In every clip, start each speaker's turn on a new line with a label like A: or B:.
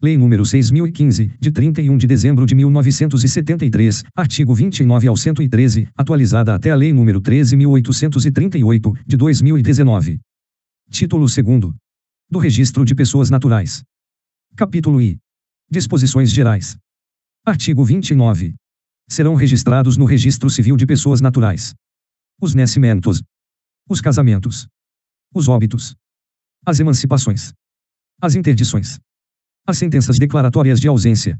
A: Lei nº 6.015, de 31 de dezembro de 1973, artigo 29 ao 113, atualizada até a Lei nº 13.838, de 2019. Título 2º. Do Registro de Pessoas Naturais. Capítulo I. Disposições Gerais. Artigo 29. Serão registrados no Registro Civil de Pessoas Naturais os nascimentos, os casamentos, os óbitos, as emancipações, as interdições, as sentenças declaratórias de ausência,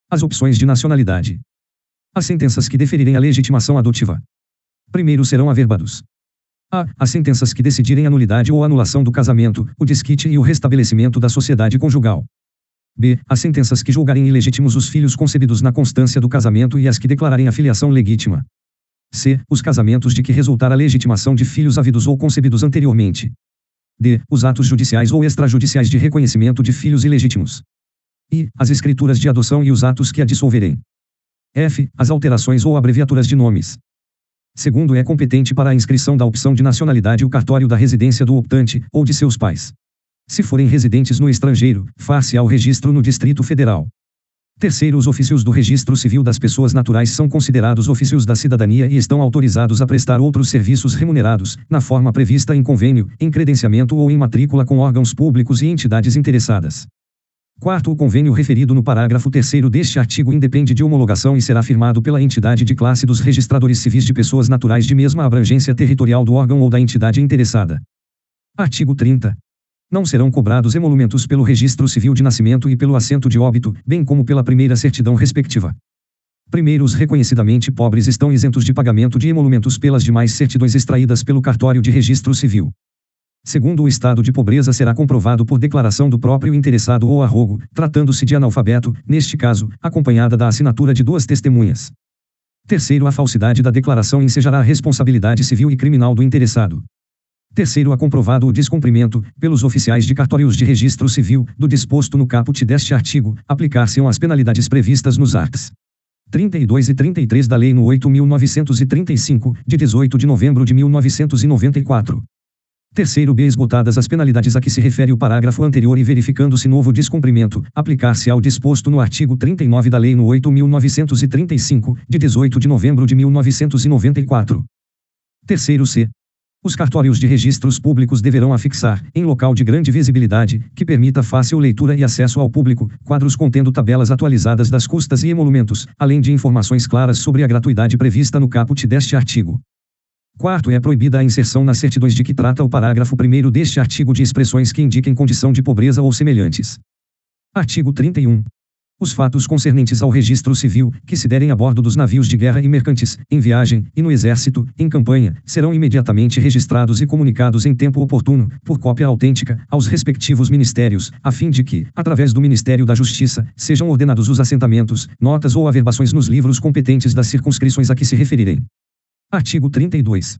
A: as opções de nacionalidade, as sentenças que deferirem a legitimação adotiva. Primeiro serão averbados: a. As sentenças que decidirem a nulidade ou anulação do casamento, o desquite e o restabelecimento da sociedade conjugal. b. As sentenças que julgarem ilegítimos os filhos concebidos na constância do casamento e as que declararem a filiação legítima. c. Os casamentos de que resultar a legitimação de filhos havidos ou concebidos anteriormente. d. Os atos judiciais ou extrajudiciais de reconhecimento de filhos ilegítimos. e. As escrituras de adoção e os atos que a dissolverem. f. As alterações ou abreviaturas de nomes. Segundo, é competente para a inscrição da opção de nacionalidade o cartório da residência do optante, ou de seus pais. Se forem residentes no estrangeiro, far-se-á o registro no Distrito Federal. Terceiro, os ofícios do Registro Civil das Pessoas Naturais são considerados ofícios da cidadania e estão autorizados a prestar outros serviços remunerados, na forma prevista em convênio, em credenciamento ou em matrícula com órgãos públicos e entidades interessadas. Quarto, o convênio referido no parágrafo 3º deste artigo independe de homologação e será firmado pela entidade de classe dos registradores civis de pessoas naturais de mesma abrangência territorial do órgão ou da entidade interessada. Artigo 30. Não serão cobrados emolumentos pelo Registro Civil de Nascimento e pelo assento de óbito, bem como pela primeira certidão respectiva. Primeiro, os reconhecidamente pobres estão isentos de pagamento de emolumentos pelas demais certidões extraídas pelo cartório de registro civil. Segundo, o estado de pobreza será comprovado por declaração do próprio interessado ou arrogo, tratando-se de analfabeto, neste caso, acompanhada da assinatura de 2 testemunhas. Terceiro, a falsidade da declaração ensejará a responsabilidade civil e criminal do interessado. Terceiro, a comprovado o descumprimento, pelos oficiais de cartórios de registro civil, do disposto no caput deste artigo, aplicar-se-ão as penalidades previstas nos arts. 32 e 33 da Lei nº 8.935, de 18 de novembro de 1994. Terceiro, b. Esgotadas as penalidades a que se refere o parágrafo anterior e verificando-se novo descumprimento, aplicar-se-á o disposto no artigo 39 da Lei nº 8.935, de 18 de novembro de 1994. Terceiro, c. Os cartórios de registros públicos deverão afixar, em local de grande visibilidade, que permita fácil leitura e acesso ao público, quadros contendo tabelas atualizadas das custas e emolumentos, além de informações claras sobre a gratuidade prevista no caput deste artigo. Quarto, é proibida a inserção nas certidões de que trata o parágrafo 1º deste artigo de expressões que indiquem condição de pobreza ou semelhantes. Artigo 31. Os fatos concernentes ao registro civil, que se derem a bordo dos navios de guerra e mercantes, em viagem, e no exército, em campanha, serão imediatamente registrados e comunicados em tempo oportuno, por cópia autêntica, aos respectivos ministérios, a fim de que, através do Ministério da Justiça, sejam ordenados os assentamentos, notas ou averbações nos livros competentes das circunscrições a que se referirem. Artigo 32.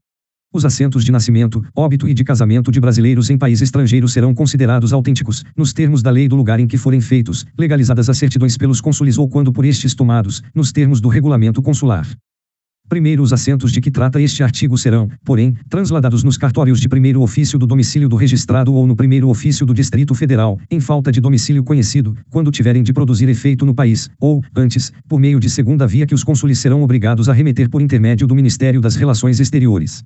A: Os assentos de nascimento, óbito e de casamento de brasileiros em país estrangeiro serão considerados autênticos, nos termos da lei do lugar em que forem feitos, legalizadas as certidões pelos cônsules ou quando por estes tomados, nos termos do regulamento consular. Primeiro, os assentos de que trata este artigo serão, porém, transladados nos cartórios de primeiro ofício do domicílio do registrado ou no primeiro ofício do Distrito Federal, em falta de domicílio conhecido, quando tiverem de produzir efeito no país, ou, antes, por meio de segunda via que os cônsules serão obrigados a remeter por intermédio do Ministério das Relações Exteriores.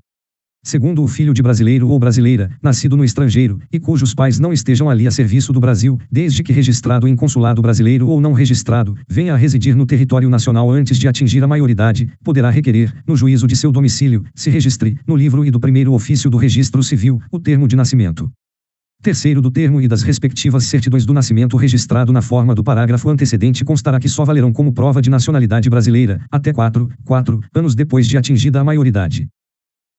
A: Segundo, o filho de brasileiro ou brasileira, nascido no estrangeiro, e cujos pais não estejam ali a serviço do Brasil, desde que registrado em consulado brasileiro ou não registrado, venha a residir no território nacional antes de atingir a maioridade, poderá requerer, no juízo de seu domicílio, se registre, no livro e do primeiro ofício do registro civil, o termo de nascimento. Terceiro, do termo e das respectivas certidões do nascimento registrado na forma do parágrafo antecedente constará que só valerão como prova de nacionalidade brasileira, até 4 anos depois de atingida a maioridade.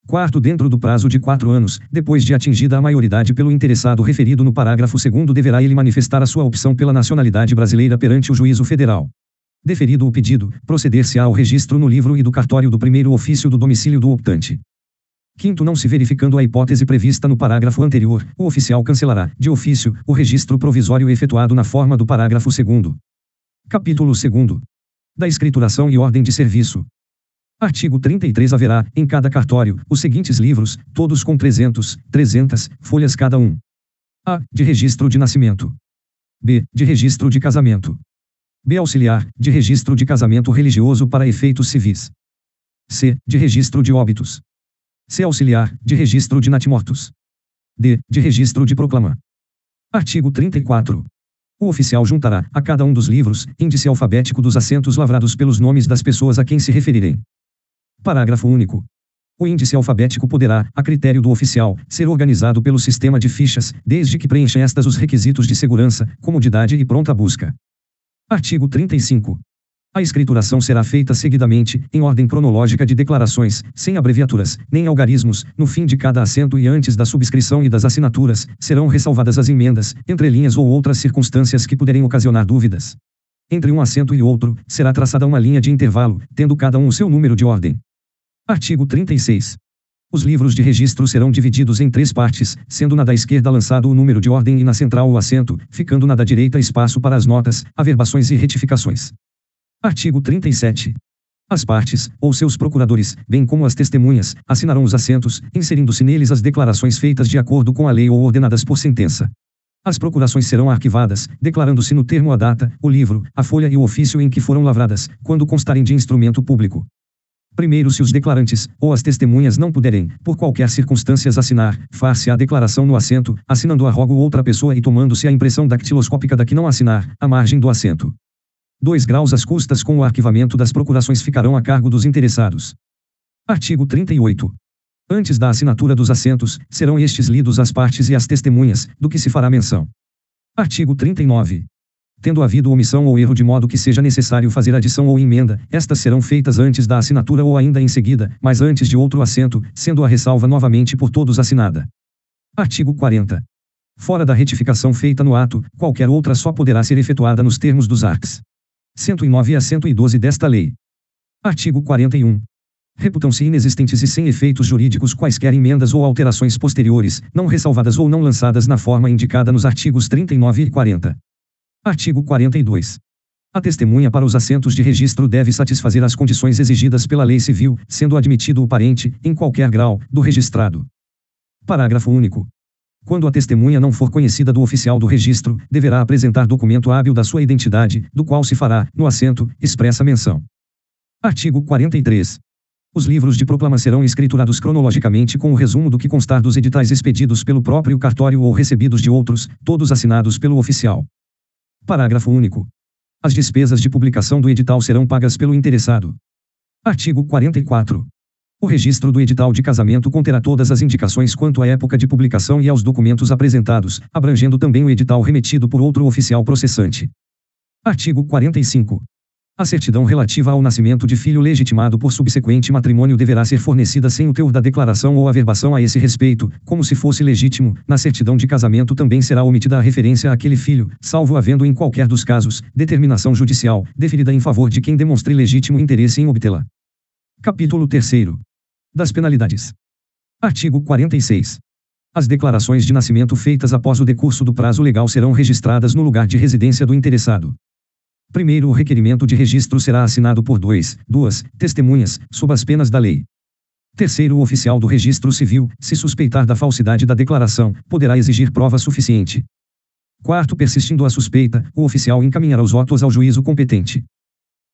A: Quarto, dentro do prazo de 4 anos, depois de atingida a maioridade pelo interessado referido no parágrafo 2º, deverá ele manifestar a sua opção pela nacionalidade brasileira perante o juízo federal. Deferido o pedido, proceder-se-á ao registro no livro e do cartório do primeiro ofício do domicílio do optante. Quinto, não se verificando a hipótese prevista no parágrafo anterior, o oficial cancelará, de ofício, o registro provisório efetuado na forma do parágrafo 2º. Capítulo 2º. Da escrituração e ordem de serviço. Artigo 33. Haverá, em cada cartório, os seguintes livros, todos com 300 folhas cada um. A. De registro de nascimento. B. De registro de casamento. B. Auxiliar, de registro de casamento religioso para efeitos civis. C. De registro de óbitos. C. Auxiliar, de registro de natimortos. D. De registro de proclama. Artigo 34. O oficial juntará, a cada um dos livros, índice alfabético dos assentos lavrados pelos nomes das pessoas a quem se referirem. Parágrafo único. O índice alfabético poderá, a critério do oficial, ser organizado pelo sistema de fichas, desde que preencha estas os requisitos de segurança, comodidade e pronta busca. Artigo 35. A escrituração será feita seguidamente, em ordem cronológica de declarações, sem abreviaturas, nem algarismos, no fim de cada assento e antes da subscrição e das assinaturas, serão ressalvadas as emendas, entrelinhas ou outras circunstâncias que puderem ocasionar dúvidas. Entre um assento e outro, será traçada uma linha de intervalo, tendo cada um o seu número de ordem. Artigo 36. Os livros de registro serão divididos em 3 partes, sendo na da esquerda lançado o número de ordem e na central o assento, ficando na da direita espaço para as notas, averbações e retificações. Artigo 37. As partes, ou seus procuradores, bem como as testemunhas, assinarão os assentos, inserindo-se neles as declarações feitas de acordo com a lei ou ordenadas por sentença. As procurações serão arquivadas, declarando-se no termo a data, o livro, a folha e o ofício em que foram lavradas, quando constarem de instrumento público. Primeiro, se os declarantes, ou as testemunhas não puderem, por qualquer circunstâncias assinar, far-se a declaração no assento, assinando-a rogo outra pessoa e tomando-se a impressão dactiloscópica da que não assinar, à margem do assento. 2 graus as custas com o arquivamento das procurações ficarão a cargo dos interessados. Artigo 38. Antes da assinatura dos assentos, serão estes lidos às partes e às testemunhas, do que se fará menção. Artigo 39. Tendo havido omissão ou erro de modo que seja necessário fazer adição ou emenda, estas serão feitas antes da assinatura ou ainda em seguida, mas antes de outro assento, sendo a ressalva novamente por todos assinada. Artigo 40. Fora da retificação feita no ato, qualquer outra só poderá ser efetuada nos termos dos arts. 109 a 112 desta lei. Artigo 41. Reputam-se inexistentes e sem efeitos jurídicos quaisquer emendas ou alterações posteriores, não ressalvadas ou não lançadas na forma indicada nos artigos 39 e 40. Artigo 42. A testemunha para os assentos de registro deve satisfazer as condições exigidas pela lei civil, sendo admitido o parente, em qualquer grau, do registrado. Parágrafo único. Quando a testemunha não for conhecida do oficial do registro, deverá apresentar documento hábil da sua identidade, do qual se fará, no assento, expressa menção. Artigo 43. Os livros de proclama serão escriturados cronologicamente com o resumo do que constar dos editais expedidos pelo próprio cartório ou recebidos de outros, todos assinados pelo oficial. Parágrafo único. As despesas de publicação do edital serão pagas pelo interessado. Artigo 44. O registro do edital de casamento conterá todas as indicações quanto à época de publicação e aos documentos apresentados, abrangendo também o edital remetido por outro oficial processante. Artigo 45. A certidão relativa ao nascimento de filho legitimado por subsequente matrimônio deverá ser fornecida sem o teor da declaração ou averbação a esse respeito, como se fosse legítimo. Na certidão de casamento também será omitida a referência àquele filho, salvo havendo em qualquer dos casos, determinação judicial, deferida em favor de quem demonstre legítimo interesse em obtê-la. Capítulo 3º. Das penalidades. Artigo 46. As declarações de nascimento feitas após o decurso do prazo legal serão registradas no lugar de residência do interessado. Primeiro, o requerimento de registro será assinado por duas testemunhas, sob as penas da lei. Terceiro, o oficial do registro civil, se suspeitar da falsidade da declaração, poderá exigir prova suficiente. Quarto, persistindo a suspeita, o oficial encaminhará os autos ao juízo competente.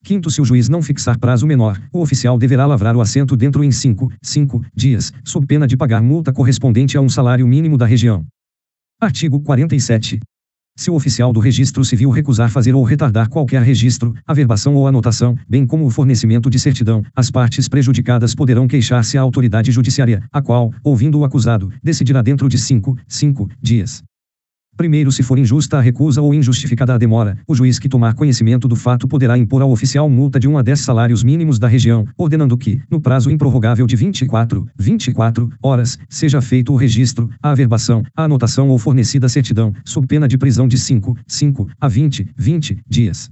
A: Quinto, se o juiz não fixar prazo menor, o oficial deverá lavrar o assento dentro em 5 dias, sob pena de pagar multa correspondente a um salário mínimo da região. Artigo 47. Se o oficial do registro civil recusar fazer ou retardar qualquer registro, averbação ou anotação, bem como o fornecimento de certidão, as partes prejudicadas poderão queixar-se à autoridade judiciária, a qual, ouvindo o acusado, decidirá dentro de 5 dias. Primeiro, se for injusta a recusa ou injustificada a demora, o juiz que tomar conhecimento do fato poderá impor ao oficial multa de 1 a 10 salários mínimos da região, ordenando que, no prazo improrrogável de 24 horas, seja feito o registro, a averbação, a anotação ou fornecida a certidão, sob pena de prisão de 5 a 20 dias.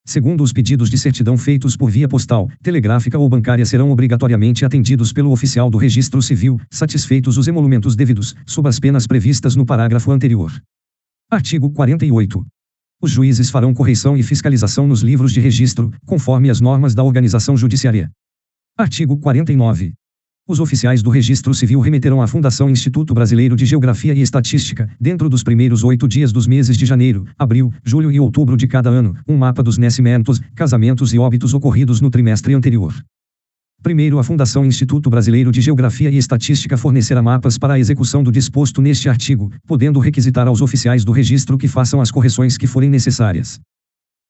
A: Segundo, os pedidos de certidão feitos por via postal, telegráfica ou bancária serão obrigatoriamente atendidos pelo oficial do registro civil, satisfeitos os emolumentos devidos, sob as penas previstas no parágrafo anterior. Artigo 48. Os juízes farão correição e fiscalização nos livros de registro, conforme as normas da organização judiciária. Artigo 49. Os oficiais do Registro Civil remeterão à Fundação Instituto Brasileiro de Geografia e Estatística, dentro dos primeiros 8 dias dos meses de janeiro, abril, julho e outubro de cada ano, um mapa dos nascimentos, casamentos e óbitos ocorridos no trimestre anterior. Primeiro, a Fundação Instituto Brasileiro de Geografia e Estatística fornecerá mapas para a execução do disposto neste artigo, podendo requisitar aos oficiais do registro que façam as correções que forem necessárias.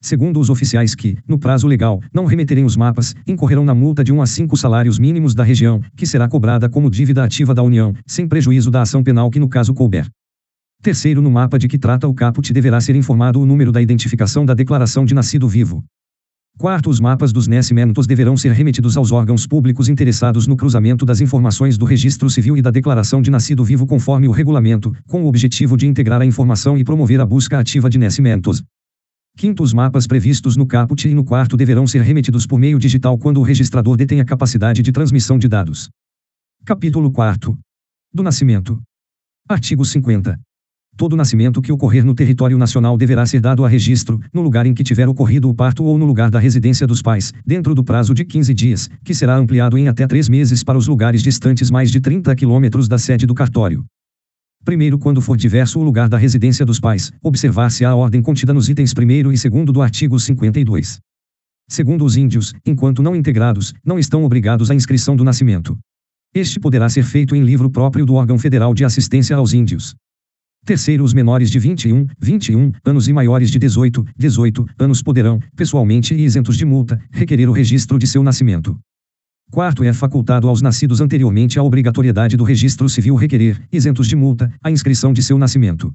A: Segundo, os oficiais que, no prazo legal, não remeterem os mapas, incorrerão na multa de 1 a 5 salários mínimos da região, que será cobrada como dívida ativa da União, sem prejuízo da ação penal que no caso couber. Terceiro, no mapa de que trata o caput deverá ser informado o número da identificação da declaração de nascido vivo. Quarto, os mapas dos nascimentos deverão ser remetidos aos órgãos públicos interessados no cruzamento das informações do Registro Civil e da declaração de nascido vivo conforme o regulamento, com o objetivo de integrar a informação e promover a busca ativa de nascimentos. Quinto, os mapas previstos no caput e no quarto deverão ser remetidos por meio digital quando o registrador detenha capacidade de transmissão de dados. Capítulo 4. Do nascimento. Artigo 50. Todo nascimento que ocorrer no território nacional deverá ser dado a registro, no lugar em que tiver ocorrido o parto ou no lugar da residência dos pais, dentro do prazo de 15 dias, que será ampliado em até 3 meses para os lugares distantes mais de 30 quilômetros da sede do cartório. Primeiro, quando for diverso o lugar da residência dos pais, observar-se a ordem contida nos itens 1º e 2º do artigo 52. Segundo, os índios, enquanto não integrados, não estão obrigados à inscrição do nascimento. Este poderá ser feito em livro próprio do órgão federal de assistência aos índios. Terceiro, os menores de 21 anos e maiores de 18 anos poderão, pessoalmente e isentos de multa, requerer o registro de seu nascimento. Quarto, é facultado aos nascidos anteriormente à obrigatoriedade do registro civil requerer, isentos de multa, a inscrição de seu nascimento.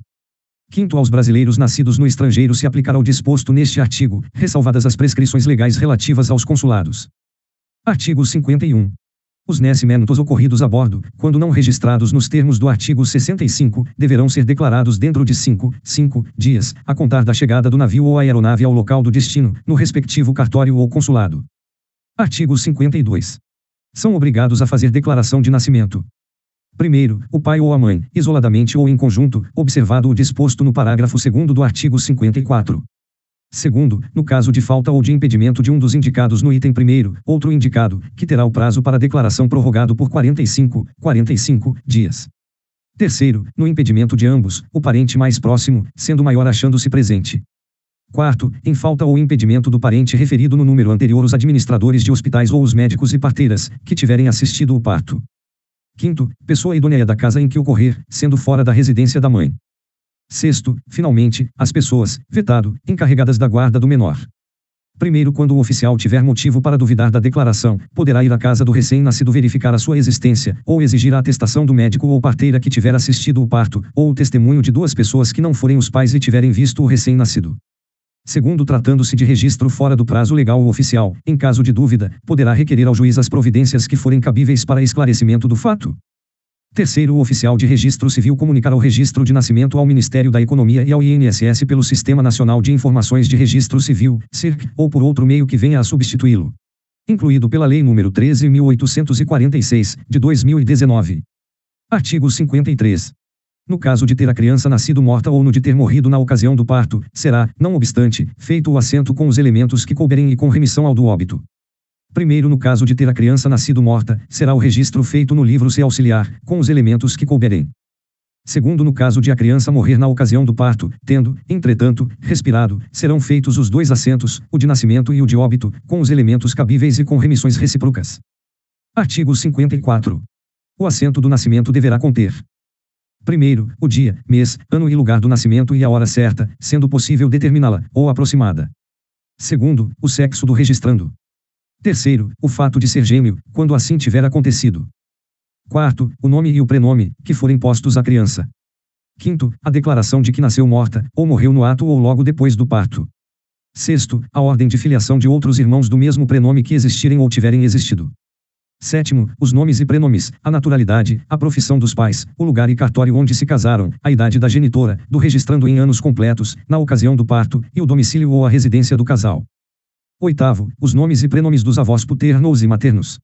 A: Quinto, aos brasileiros nascidos no estrangeiro se aplicará o disposto neste artigo, ressalvadas as prescrições legais relativas aos consulados. Artigo 51. Os nascimentos ocorridos a bordo, quando não registrados nos termos do artigo 65, deverão ser declarados dentro de 5 dias, a contar da chegada do navio ou aeronave ao local do destino, no respectivo cartório ou consulado. Artigo 52. São obrigados a fazer declaração de nascimento. Primeiro, o pai ou a mãe, isoladamente ou em conjunto, observado o disposto no parágrafo 2º do artigo 54. Segundo, no caso de falta ou de impedimento de um dos indicados no item 1º, outro indicado, que terá o prazo para declaração prorrogado por 45 dias. Terceiro, no impedimento de ambos, o parente mais próximo, sendo maior achando-se presente. Quarto, em falta ou impedimento do parente referido no número anterior, os administradores de hospitais ou os médicos e parteiras, que tiverem assistido o parto. Quinto, pessoa idônea da casa em que ocorrer, sendo fora da residência da mãe. Sexto, finalmente, as pessoas, vetado, encarregadas da guarda do menor. Primeiro, quando o oficial tiver motivo para duvidar da declaração, poderá ir à casa do recém-nascido verificar a sua existência, ou exigir a atestação do médico ou parteira que tiver assistido o parto, ou o testemunho de 2 pessoas que não forem os pais e tiverem visto o recém-nascido. Segundo, tratando-se de registro fora do prazo legal, o oficial, em caso de dúvida, poderá requerer ao juiz as providências que forem cabíveis para esclarecimento do fato. Terceiro, o oficial de registro civil comunicará o registro de nascimento ao Ministério da Economia e ao INSS pelo Sistema Nacional de Informações de Registro Civil, SIRC, ou por outro meio que venha a substituí-lo. Incluído pela Lei nº 13.846, de 2019. Artigo 53. No caso de ter a criança nascido morta ou no de ter morrido na ocasião do parto, será, não obstante, feito o assento com os elementos que couberem e com remissão ao do óbito. Primeiro, no caso de ter a criança nascido morta, será o registro feito no livro C auxiliar, com os elementos que couberem. Segundo, no caso de a criança morrer na ocasião do parto, tendo, entretanto, respirado, serão feitos os 2 assentos, o de nascimento e o de óbito, com os elementos cabíveis e com remissões recíprocas. Artigo 54. O assento do nascimento deverá conter: primeiro, o dia, mês, ano e lugar do nascimento e a hora certa, sendo possível determiná-la, ou aproximada. Segundo, o sexo do registrando. Terceiro, o fato de ser gêmeo, quando assim tiver acontecido. Quarto, o nome e o prenome, que forem postos à criança. Quinto, a declaração de que nasceu morta, ou morreu no ato ou logo depois do parto. Sexto, a ordem de filiação de outros irmãos do mesmo prenome que existirem ou tiverem existido. Sétimo, os nomes e prenomes, a naturalidade, a profissão dos pais, o lugar e cartório onde se casaram, a idade da genitora, do registrando em anos completos, na ocasião do parto, e o domicílio ou a residência do casal. Oitavo, os nomes e prenomes dos avós paternos e maternos.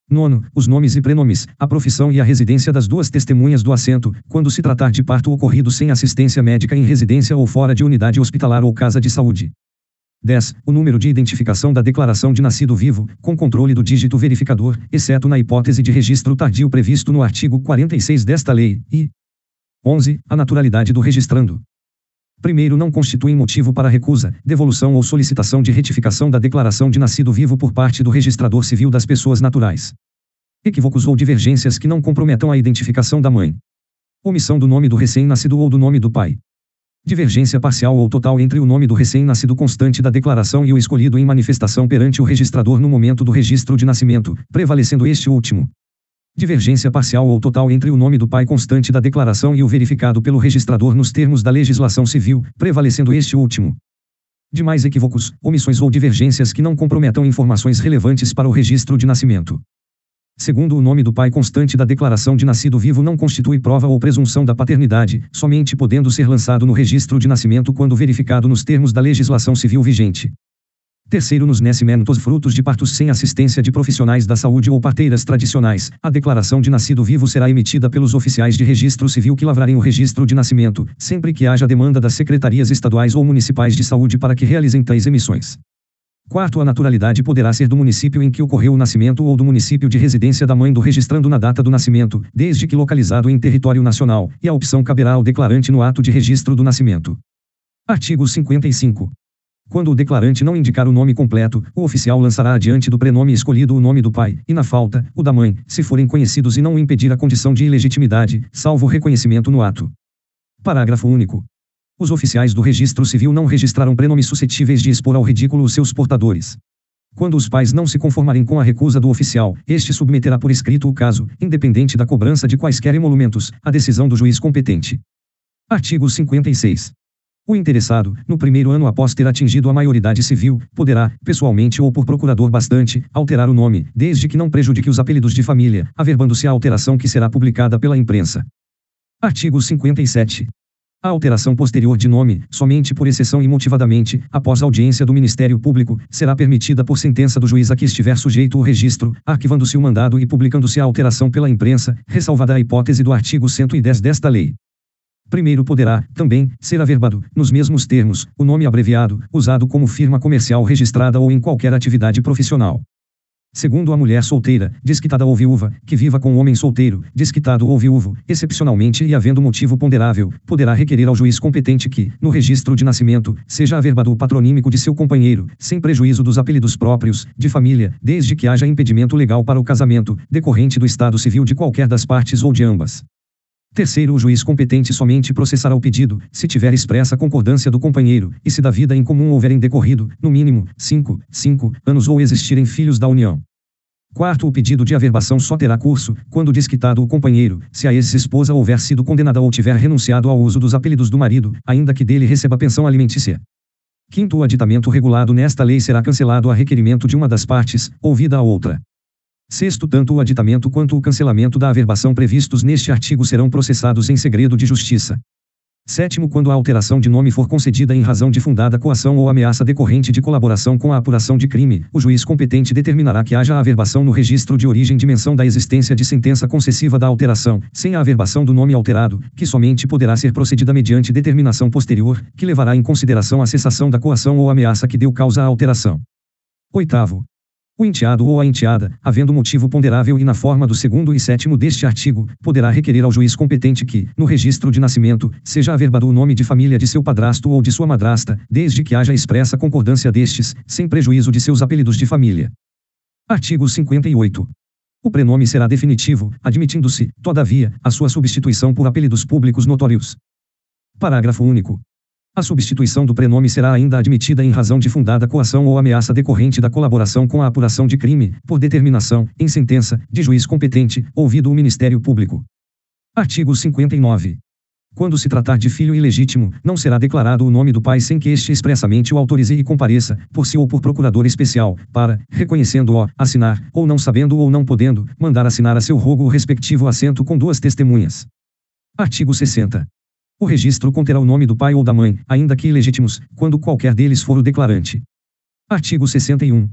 A: Nono, os nomes e prenomes, a profissão e a residência das 2 testemunhas do assento, quando se tratar de parto ocorrido sem assistência médica em residência ou fora de unidade hospitalar ou casa de saúde. 10. O número de identificação da declaração de nascido vivo, com controle do dígito verificador, exceto na hipótese de registro tardio previsto no artigo 46 desta lei, e 11. A naturalidade do registrando. Primeiro, não constituem motivo para recusa, devolução ou solicitação de retificação da declaração de nascido vivo por parte do registrador civil das pessoas naturais. Equívocos ou divergências que não comprometam a identificação da mãe. Omissão do nome do recém-nascido ou do nome do pai. Divergência parcial ou total entre o nome do recém-nascido constante da declaração e o escolhido em manifestação perante o registrador no momento do registro de nascimento, prevalecendo este último. Divergência parcial ou total entre o nome do pai constante da declaração e o verificado pelo registrador nos termos da legislação civil, prevalecendo este último. Demais equívocos, omissões ou divergências que não comprometam informações relevantes para o registro de nascimento. Segundo, o nome do pai constante da declaração de nascido vivo não constitui prova ou presunção da paternidade, somente podendo ser lançado no registro de nascimento quando verificado nos termos da legislação civil vigente. Terceiro, nos nascimentos frutos de partos sem assistência de profissionais da saúde ou parteiras tradicionais, a declaração de nascido vivo será emitida pelos oficiais de registro civil que lavrarem o registro de nascimento, sempre que haja demanda das secretarias estaduais ou municipais de saúde para que realizem tais emissões. Quarto, a naturalidade poderá ser do município em que ocorreu o nascimento ou do município de residência da mãe do registrando na data do nascimento, desde que localizado em território nacional, e a opção caberá ao declarante no ato de registro do nascimento. Artigo 55. Quando o declarante não indicar o nome completo, o oficial lançará adiante do prenome escolhido o nome do pai, e na falta, o da mãe, se forem conhecidos e não impedir a condição de ilegitimidade, salvo reconhecimento no ato. Parágrafo único. Os oficiais do registro civil não registrarão prenomes suscetíveis de expor ao ridículo os seus portadores. Quando os pais não se conformarem com a recusa do oficial, este submeterá por escrito o caso, independente da cobrança de quaisquer emolumentos, à decisão do juiz competente. Artigo 56. O interessado, no primeiro ano após ter atingido a maioridade civil, poderá, pessoalmente ou por procurador bastante, alterar o nome, desde que não prejudique os apelidos de família, averbando-se a alteração que será publicada pela imprensa. Artigo 57. A alteração posterior de nome, somente por exceção e motivadamente, após audiência do Ministério Público, será permitida por sentença do juiz a que estiver sujeito o registro, arquivando-se o mandado e publicando-se a alteração pela imprensa, ressalvada a hipótese do artigo 110 desta lei. Primeiro poderá, também, ser averbado, nos mesmos termos, o nome abreviado, usado como firma comercial registrada ou em qualquer atividade profissional. Segundo, a mulher solteira, desquitada ou viúva, que viva com o homem solteiro, desquitado ou viúvo, excepcionalmente e havendo motivo ponderável, poderá requerer ao juiz competente que, no registro de nascimento, seja averbado o patronímico de seu companheiro, sem prejuízo dos apelidos próprios, de família, desde que haja impedimento legal para o casamento, decorrente do estado civil de qualquer das partes ou de ambas. Terceiro, o juiz competente somente processará o pedido, se tiver expressa concordância do companheiro, e se da vida em comum houverem decorrido, no mínimo, 5 anos ou existirem filhos da união. Quarto, o pedido de averbação só terá curso, quando desquitado o companheiro, se a ex-esposa houver sido condenada ou tiver renunciado ao uso dos apelidos do marido, ainda que dele receba pensão alimentícia. Quinto, o aditamento regulado nesta lei será cancelado a requerimento de uma das partes, ouvida a outra. Sexto, tanto o aditamento quanto o cancelamento da averbação previstos neste artigo serão processados em segredo de justiça. Sétimo, quando a alteração de nome for concedida em razão de fundada coação ou ameaça decorrente de colaboração com a apuração de crime, o juiz competente determinará que haja averbação no registro de origem de menção da existência de sentença concessiva da alteração, sem a averbação do nome alterado, que somente poderá ser procedida mediante determinação posterior, que levará em consideração a cessação da coação ou ameaça que deu causa à alteração. Oitavo. O enteado ou a enteada, havendo motivo ponderável e na forma do 2º e 7º deste artigo, poderá requerer ao juiz competente que, no registro de nascimento, seja averbado o nome de família de seu padrasto ou de sua madrasta, desde que haja expressa concordância destes, sem prejuízo de seus apelidos de família. Artigo 58. O prenome será definitivo, admitindo-se, todavia, a sua substituição por apelidos públicos notórios. Parágrafo único. A substituição do prenome será ainda admitida em razão de fundada coação ou ameaça decorrente da colaboração com a apuração de crime, por determinação, em sentença, de juiz competente, ouvido o Ministério Público. Artigo 59. Quando se tratar de filho ilegítimo, não será declarado o nome do pai sem que este expressamente o autorize e compareça, por si ou por procurador especial, para, reconhecendo-o, assinar, ou não sabendo ou não podendo, mandar assinar a seu rogo o respectivo assento com 2 testemunhas. Artigo 60. O registro conterá o nome do pai ou da mãe, ainda que ilegítimos, quando qualquer deles for o declarante. Artigo 61.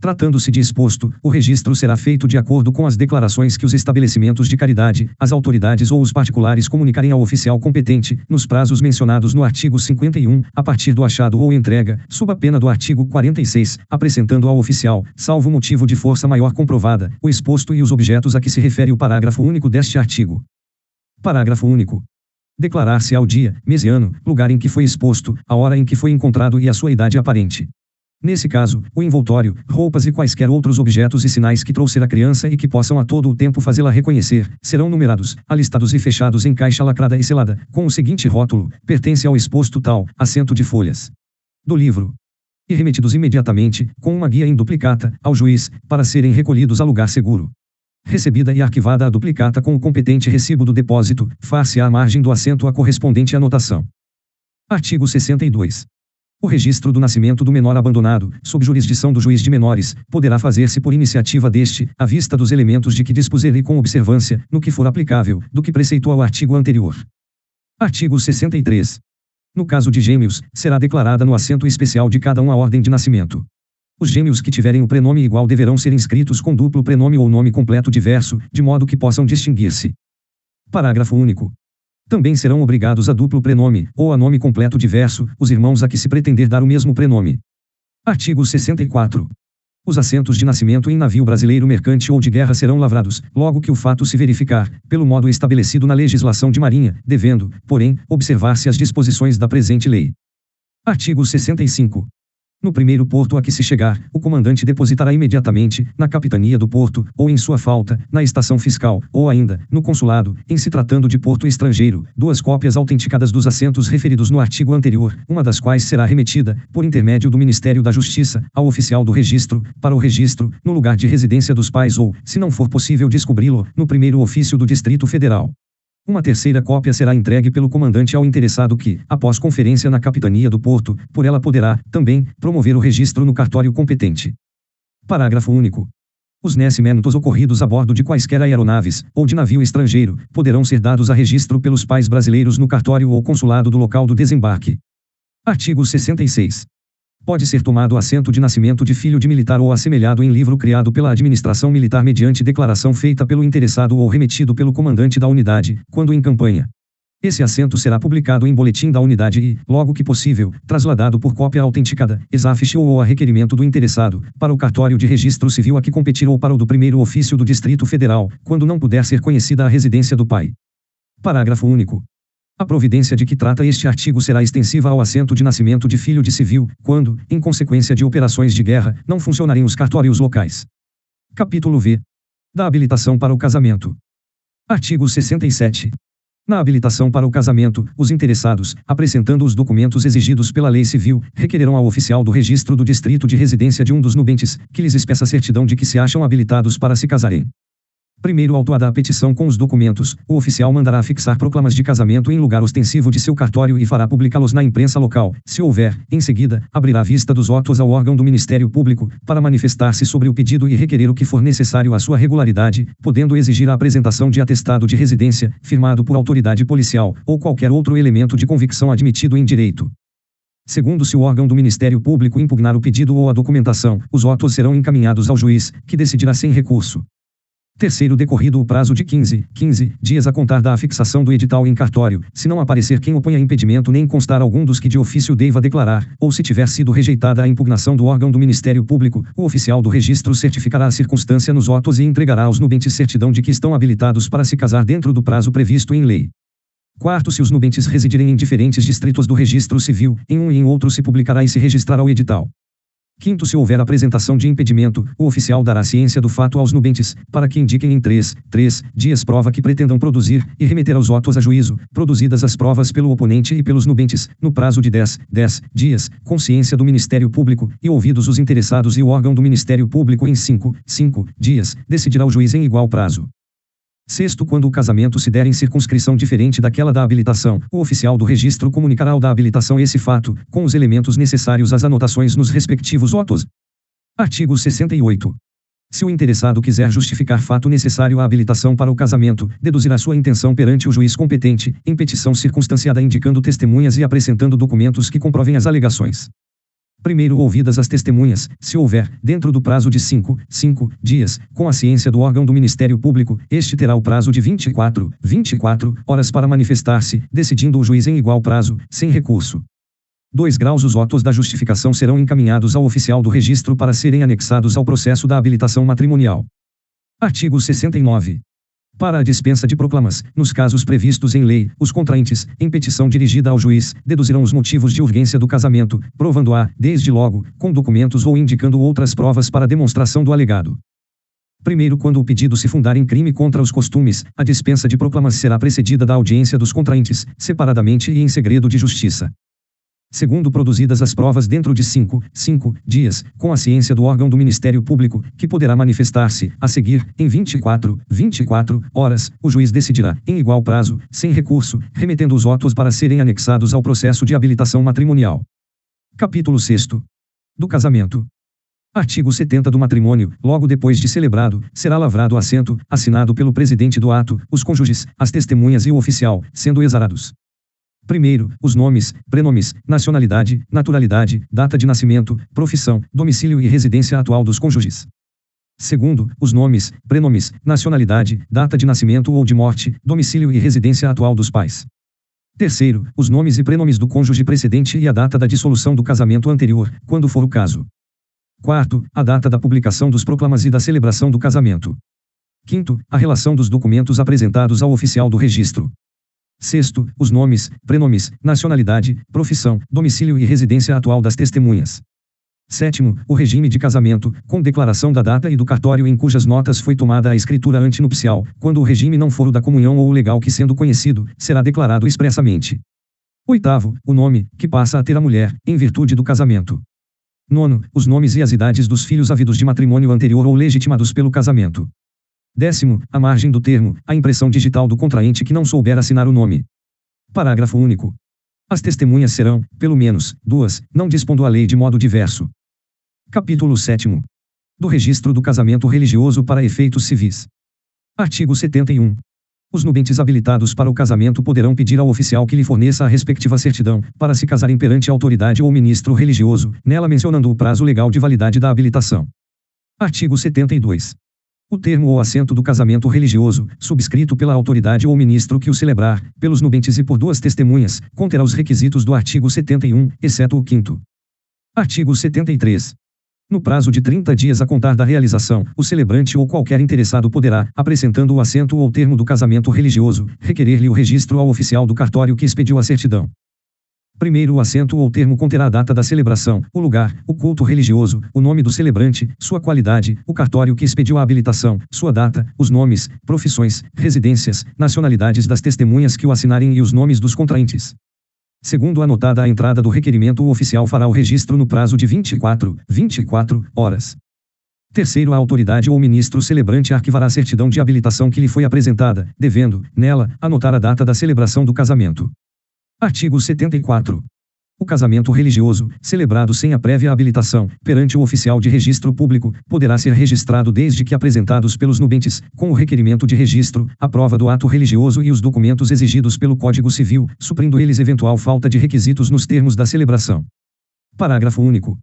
A: Tratando-se de exposto, o registro será feito de acordo com as declarações que os estabelecimentos de caridade, as autoridades ou os particulares comunicarem ao oficial competente, nos prazos mencionados no artigo 51, a partir do achado ou entrega, sob a pena do artigo 46, apresentando ao oficial, salvo motivo de força maior comprovada, o exposto e os objetos a que se refere o parágrafo único deste artigo. Parágrafo único. Declarar-se ao dia, mês e ano, lugar em que foi exposto, a hora em que foi encontrado e a sua idade aparente. Nesse caso, o envoltório, roupas e quaisquer outros objetos e sinais que trouxer a criança e que possam a todo o tempo fazê-la reconhecer, serão numerados, alistados e fechados em caixa lacrada e selada, com o seguinte rótulo: pertence ao exposto tal, assento de folhas. Do livro. E remetidos imediatamente, com uma guia em duplicata, ao juiz, para serem recolhidos a lugar seguro. Recebida e arquivada a duplicata com o competente recibo do depósito, far-se-á à margem do assento a correspondente anotação. Artigo 62. O registro do nascimento do menor abandonado, sob jurisdição do juiz de menores, poderá fazer-se por iniciativa deste, à vista dos elementos de que dispuser e com observância, no que for aplicável, do que preceitua o artigo anterior. Artigo 63. No caso de gêmeos, será declarada no assento especial de cada um a ordem de nascimento. Os gêmeos que tiverem o prenome igual deverão ser inscritos com duplo prenome ou nome completo diverso, de modo que possam distinguir-se. Parágrafo único. Também serão obrigados a duplo prenome, ou a nome completo diverso, os irmãos a que se pretender dar o mesmo prenome. Artigo 64. Os assentos de nascimento em navio brasileiro mercante ou de guerra serão lavrados, logo que o fato se verificar, pelo modo estabelecido na legislação de marinha, devendo, porém, observar-se as disposições da presente lei. Artigo 65. No primeiro porto a que se chegar, o comandante depositará imediatamente, na capitania do porto, ou em sua falta, na estação fiscal, ou ainda, no consulado, em se tratando de porto estrangeiro, 2 cópias autenticadas dos assentos referidos no artigo anterior, uma das quais será remetida, por intermédio do Ministério da Justiça, ao oficial do registro, para o registro, no lugar de residência dos pais ou, se não for possível descobri-lo, no primeiro ofício do Distrito Federal. Uma terceira cópia será entregue pelo comandante ao interessado que, após conferência na capitania do porto, por ela poderá, também, promover o registro no cartório competente. Parágrafo único. Os nascimentos ocorridos a bordo de quaisquer aeronaves, ou de navio estrangeiro, poderão ser dados a registro pelos pais brasileiros no cartório ou consulado do local do desembarque. Artigo 66. Pode ser tomado assento de nascimento de filho de militar ou assemelhado em livro criado pela administração militar mediante declaração feita pelo interessado ou remetido pelo comandante da unidade, quando em campanha. Esse assento será publicado em boletim da unidade e, logo que possível, trasladado por cópia autenticada, ex officio ou a requerimento do interessado, para o cartório de registro civil a que competir ou para o do primeiro ofício do Distrito Federal, quando não puder ser conhecida a residência do pai. Parágrafo único. A providência de que trata este artigo será extensiva ao assento de nascimento de filho de civil, quando, em consequência de operações de guerra, não funcionarem os cartórios locais. Capítulo V. Da habilitação para o casamento. Artigo 67. Na habilitação para o casamento, os interessados, apresentando os documentos exigidos pela lei civil, requererão ao oficial do registro do distrito de residência de um dos nubentes, que lhes espeça certidão de que se acham habilitados para se casarem. Primeiro autuada a petição com os documentos, o oficial mandará fixar proclamas de casamento em lugar ostensivo de seu cartório e fará publicá-los na imprensa local, se houver. Em seguida, abrirá a vista dos autos ao órgão do Ministério Público, para manifestar-se sobre o pedido e requerer o que for necessário à sua regularidade, podendo exigir a apresentação de atestado de residência, firmado por autoridade policial, ou qualquer outro elemento de convicção admitido em direito. Segundo, se o órgão do Ministério Público impugnar o pedido ou a documentação, os autos serão encaminhados ao juiz, que decidirá sem recurso. Terceiro, decorrido o prazo de 15 dias a contar da afixação do edital em cartório, se não aparecer quem oponha impedimento nem constar algum dos que de ofício deva declarar, ou se tiver sido rejeitada a impugnação do órgão do Ministério Público, o oficial do registro certificará a circunstância nos autos e entregará aos nubentes certidão de que estão habilitados para se casar dentro do prazo previsto em lei. Quarto, se os nubentes residirem em diferentes distritos do registro civil, em um e em outro se publicará e se registrará o edital. Quinto, se houver apresentação de impedimento, o oficial dará ciência do fato aos nubentes, para que indiquem em 3 dias prova que pretendam produzir, e remeter aos autos a juízo, produzidas as provas pelo oponente e pelos nubentes, no prazo de 10 dias, com ciência do Ministério Público, e ouvidos os interessados e o órgão do Ministério Público em 5 dias, decidirá o juiz em igual prazo. Sexto, quando o casamento se der em circunscrição diferente daquela da habilitação, o oficial do registro comunicará ao da habilitação esse fato, com os elementos necessários às anotações nos respectivos autos. Artigo 68. Se o interessado quiser justificar fato necessário à habilitação para o casamento, deduzirá sua intenção perante o juiz competente, em petição circunstanciada indicando testemunhas e apresentando documentos que comprovem as alegações. Primeiro, ouvidas as testemunhas, se houver, dentro do prazo de 5 dias, com a ciência do órgão do Ministério Público, este terá o prazo de 24 horas para manifestar-se, decidindo o juiz em igual prazo, sem recurso. 2 graus. Os autos da justificação serão encaminhados ao oficial do registro para serem anexados ao processo da habilitação matrimonial. Artigo 69. Para a dispensa de proclamas, nos casos previstos em lei, os contraentes, em petição dirigida ao juiz, deduzirão os motivos de urgência do casamento, provando-a, desde logo, com documentos ou indicando outras provas para demonstração do alegado. Primeiro, quando o pedido se fundar em crime contra os costumes, a dispensa de proclamas será precedida da audiência dos contraentes, separadamente e em segredo de justiça. Segundo, produzidas as provas dentro de 5 dias, com a ciência do órgão do Ministério Público, que poderá manifestar-se, a seguir, em 24 horas, o juiz decidirá, em igual prazo, sem recurso, remetendo os autos para serem anexados ao processo de habilitação matrimonial. Capítulo 6º. Do casamento. Artigo 70 do matrimônio, logo depois de celebrado, será lavrado assento, assinado pelo presidente do ato, os cônjuges, as testemunhas e o oficial, sendo exarados. Primeiro, os nomes, prenomes, nacionalidade, naturalidade, data de nascimento, profissão, domicílio e residência atual dos cônjuges. Segundo, os nomes, prenomes, nacionalidade, data de nascimento ou de morte, domicílio e residência atual dos pais. Terceiro, os nomes e prenomes do cônjuge precedente e a data da dissolução do casamento anterior, quando for o caso. Quarto, a data da publicação dos proclamas e da celebração do casamento. Quinto, a relação dos documentos apresentados ao oficial do registro. Sexto, os nomes, prenomes, nacionalidade, profissão, domicílio e residência atual das testemunhas. Sétimo, o regime de casamento, com declaração da data e do cartório em cujas notas foi tomada a escritura antinupcial, quando o regime não for o da comunhão ou o legal que, sendo conhecido, será declarado expressamente. Oitavo, o nome, que passa a ter a mulher, em virtude do casamento. Nono, os nomes e as idades dos filhos havidos de matrimônio anterior ou legitimados pelo casamento. Décimo, a margem do termo, a impressão digital do contraente que não souber assinar o nome. Parágrafo único. As testemunhas serão, pelo menos, 2, não dispondo a lei de modo diverso. Capítulo 7º. Do registro do casamento religioso para efeitos civis. Artigo 71. Os nubentes habilitados para o casamento poderão pedir ao oficial que lhe forneça a respectiva certidão, para se casarem perante a autoridade ou ministro religioso, nela mencionando o prazo legal de validade da habilitação. Artigo 72. O termo ou assento do casamento religioso, subscrito pela autoridade ou ministro que o celebrar, pelos nubentes e por 2 testemunhas, conterá os requisitos do artigo 71, exceto o 5º. Artigo 73. No prazo de 30 dias a contar da realização, o celebrante ou qualquer interessado poderá, apresentando o assento ou termo do casamento religioso, requerer-lhe o registro ao oficial do cartório que expediu a certidão. Primeiro, o assento ou termo conterá a data da celebração, o lugar, o culto religioso, o nome do celebrante, sua qualidade, o cartório que expediu a habilitação, sua data, os nomes, profissões, residências, nacionalidades das testemunhas que o assinarem e os nomes dos contraentes. Segundo, anotada a entrada do requerimento, o oficial fará o registro no prazo de 24 horas. Terceiro, a autoridade ou ministro celebrante arquivará a certidão de habilitação que lhe foi apresentada, devendo, nela, anotar a data da celebração do casamento. Artigo 74. O casamento religioso, celebrado sem a prévia habilitação, perante o oficial de registro público, poderá ser registrado desde que apresentados pelos nubentes, com o requerimento de registro, a prova do ato religioso e os documentos exigidos pelo Código Civil, suprindo eles eventual falta de requisitos nos termos da celebração. Parágrafo único.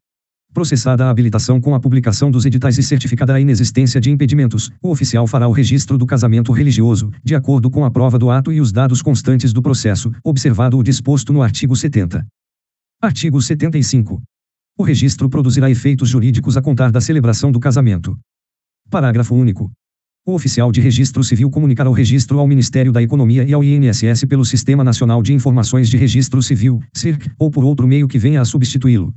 A: Processada a habilitação com a publicação dos editais e certificada a inexistência de impedimentos, o oficial fará o registro do casamento religioso, de acordo com a prova do ato e os dados constantes do processo, observado o disposto no artigo 70. Artigo 75. O registro produzirá efeitos jurídicos a contar da celebração do casamento. Parágrafo único. O oficial de registro civil comunicará o registro ao Ministério da Economia e ao INSS pelo Sistema Nacional de Informações de Registro Civil, SIRC, ou por outro meio que venha a substituí-lo.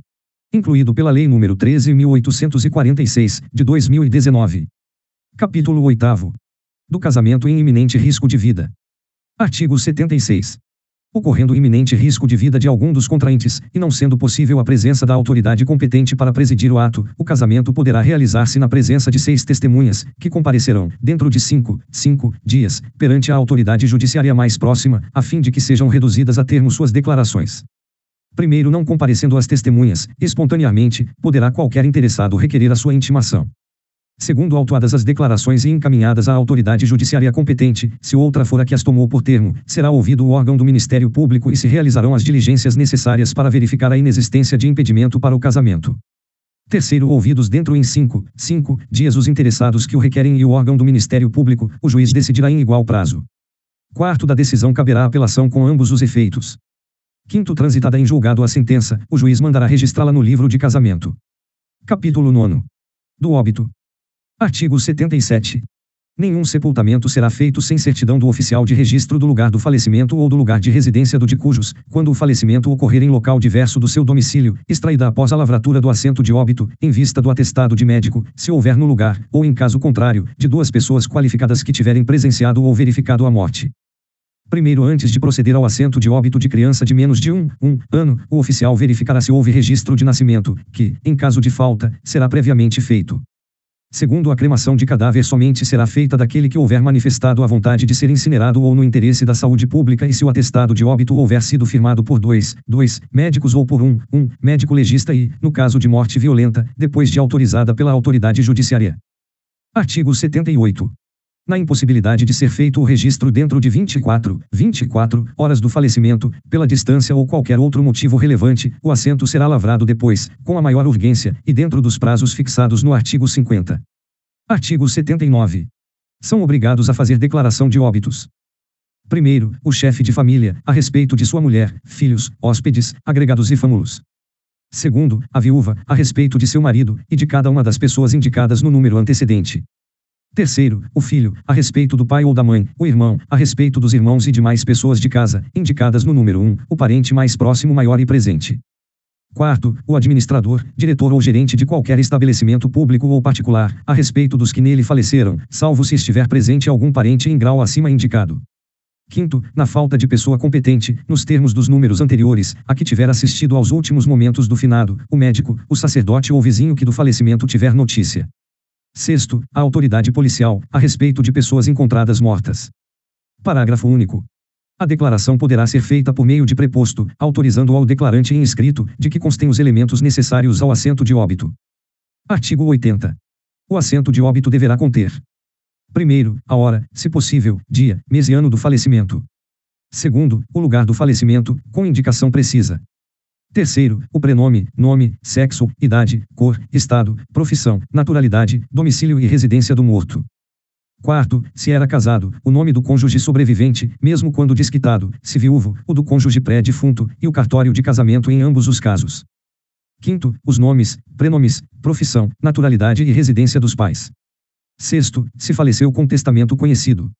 A: Incluído pela Lei nº 13.846, de 2019. Capítulo 8º. Do casamento em iminente risco de vida. Artigo 76. Ocorrendo iminente risco de vida de algum dos contraentes, e não sendo possível a presença da autoridade competente para presidir o ato, o casamento poderá realizar-se na presença de 6 testemunhas, que comparecerão, dentro de 5 dias, perante a autoridade judiciária mais próxima, a fim de que sejam reduzidas a termo suas declarações. Primeiro, não comparecendo as testemunhas, espontaneamente, poderá qualquer interessado requerer a sua intimação. Segundo autuadas as declarações e encaminhadas à autoridade judiciária competente, se outra for a que as tomou por termo, será ouvido o órgão do Ministério Público e se realizarão as diligências necessárias para verificar a inexistência de impedimento para o casamento. Terceiro, ouvidos dentro em 5 dias os interessados que o requerem e o órgão do Ministério Público, o juiz decidirá em igual prazo. Quarto, da decisão caberá apelação com ambos os efeitos. Quinto, transitada em julgado a sentença, o juiz mandará registrá-la no livro de casamento. Capítulo 9. Do óbito. Artigo 77. Nenhum sepultamento será feito sem certidão do oficial de registro do lugar do falecimento ou do lugar de residência do de cujos, quando o falecimento ocorrer em local diverso do seu domicílio, extraída após a lavratura do assento de óbito, em vista do atestado de médico, se houver no lugar, ou em caso contrário, de 2 pessoas qualificadas que tiverem presenciado ou verificado a morte. Primeiro, antes de proceder ao assento de óbito de criança de menos de um ano, o oficial verificará se houve registro de nascimento, que, em caso de falta, será previamente feito. Segundo, a cremação de cadáver somente será feita daquele que houver manifestado a vontade de ser incinerado ou no interesse da saúde pública e se o atestado de óbito houver sido firmado por dois médicos ou por um médico legista e, no caso de morte violenta, depois de autorizada pela autoridade judiciária. Artigo 78. Na impossibilidade de ser feito o registro dentro de 24 horas do falecimento, pela distância ou qualquer outro motivo relevante, o assento será lavrado depois, com a maior urgência, e dentro dos prazos fixados no artigo 50. Artigo 79. São obrigados a fazer declaração de óbitos. Primeiro, o chefe de família, a respeito de sua mulher, filhos, hóspedes, agregados e fâmulos. Segundo, a viúva, a respeito de seu marido, e de cada uma das pessoas indicadas no número antecedente. Terceiro, o filho, a respeito do pai ou da mãe, o irmão, a respeito dos irmãos e demais pessoas de casa, indicadas no número 1, o parente mais próximo maior e presente. Quarto, o administrador, diretor ou gerente de qualquer estabelecimento público ou particular, a respeito dos que nele faleceram, salvo se estiver presente algum parente em grau acima indicado. Quinto, na falta de pessoa competente, nos termos dos números anteriores, a que tiver assistido aos últimos momentos do finado, o médico, o sacerdote ou vizinho que do falecimento tiver notícia. Sexto, a autoridade policial, a respeito de pessoas encontradas mortas. Parágrafo único. A declaração poderá ser feita por meio de preposto, autorizando ao declarante em escrito, de que constém os elementos necessários ao assento de óbito. Artigo 80. O assento de óbito deverá conter: primeiro, a hora, se possível, dia, mês e ano do falecimento. Segundo, o lugar do falecimento, com indicação precisa. Terceiro, o prenome, nome, sexo, idade, cor, estado, profissão, naturalidade, domicílio e residência do morto. Quarto, se era casado, o nome do cônjuge sobrevivente, mesmo quando desquitado, se viúvo, o do cônjuge pré-defunto, e o cartório de casamento em ambos os casos. Quinto, os nomes, prenomes, profissão, naturalidade e residência dos pais. Sexto, se faleceu com testamento conhecido.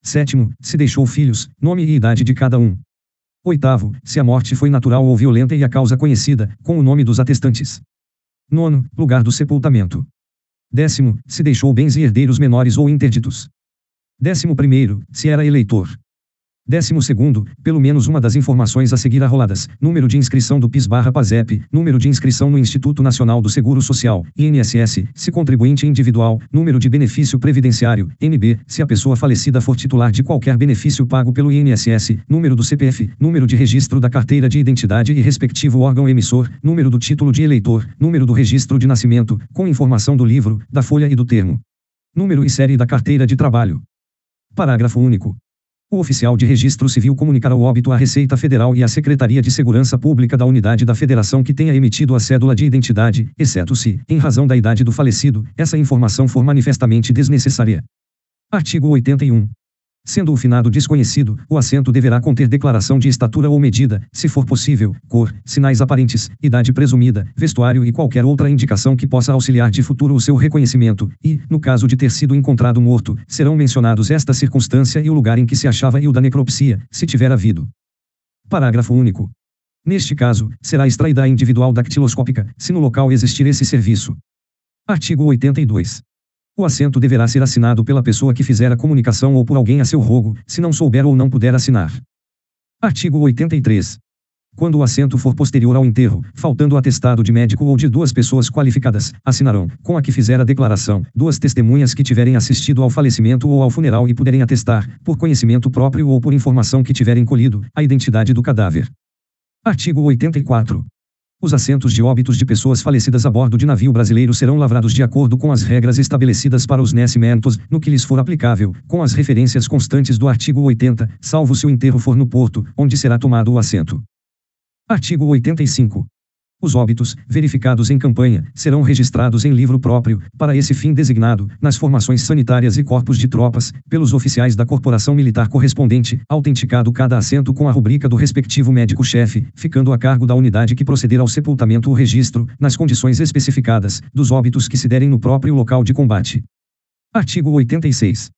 A: Sétimo, se deixou filhos, nome e idade de cada um. Oitavo, se a morte foi natural ou violenta e a causa conhecida, com o nome dos atestantes. Nono, lugar do sepultamento. Décimo, se deixou bens e herdeiros menores ou interditos. 11º, se era eleitor. 12º, pelo menos uma das informações a seguir arroladas: número de inscrição do PIS/PASEP, número de inscrição no Instituto Nacional do Seguro Social, INSS, se contribuinte individual, número de benefício previdenciário, NB, se a pessoa falecida for titular de qualquer benefício pago pelo INSS, número do CPF, número de registro da carteira de identidade e respectivo órgão emissor, número do título de eleitor, número do registro de nascimento, com informação do livro, da folha e do termo. Número e série da carteira de trabalho. Parágrafo único. O oficial de registro civil comunicará o óbito à Receita Federal e à Secretaria de Segurança Pública da unidade da Federação que tenha emitido a cédula de identidade, exceto se, em razão da idade do falecido, essa informação for manifestamente desnecessária. Artigo 81. Sendo o finado desconhecido, o assento deverá conter declaração de estatura ou medida, se for possível, cor, sinais aparentes, idade presumida, vestuário e qualquer outra indicação que possa auxiliar de futuro o seu reconhecimento, e, no caso de ter sido encontrado morto, serão mencionados esta circunstância e o lugar em que se achava e o da necropsia, se tiver havido. Parágrafo único. Neste caso, será extraída a individual dactiloscópica, se no local existir esse serviço. Artigo 82. O assento deverá ser assinado pela pessoa que fizer a comunicação ou por alguém a seu rogo, se não souber ou não puder assinar. Artigo 83. Quando o assento for posterior ao enterro, faltando o atestado de médico ou de 2 pessoas qualificadas, assinarão, com a que fizer a declaração, 2 testemunhas que tiverem assistido ao falecimento ou ao funeral e puderem atestar, por conhecimento próprio ou por informação que tiverem colhido, a identidade do cadáver. Artigo 84. Os assentos de óbitos de pessoas falecidas a bordo de navio brasileiro serão lavrados de acordo com as regras estabelecidas para os nascimentos, no que lhes for aplicável, com as referências constantes do artigo 80, salvo se o enterro for no porto, onde será tomado o assento. Artigo 85. Os óbitos, verificados em campanha, serão registrados em livro próprio, para esse fim designado, nas formações sanitárias e corpos de tropas, pelos oficiais da corporação militar correspondente, autenticado cada assento com a rubrica do respectivo médico-chefe, ficando a cargo da unidade que proceder ao sepultamento o registro, nas condições especificadas, dos óbitos que se derem no próprio local de combate. Artigo 86.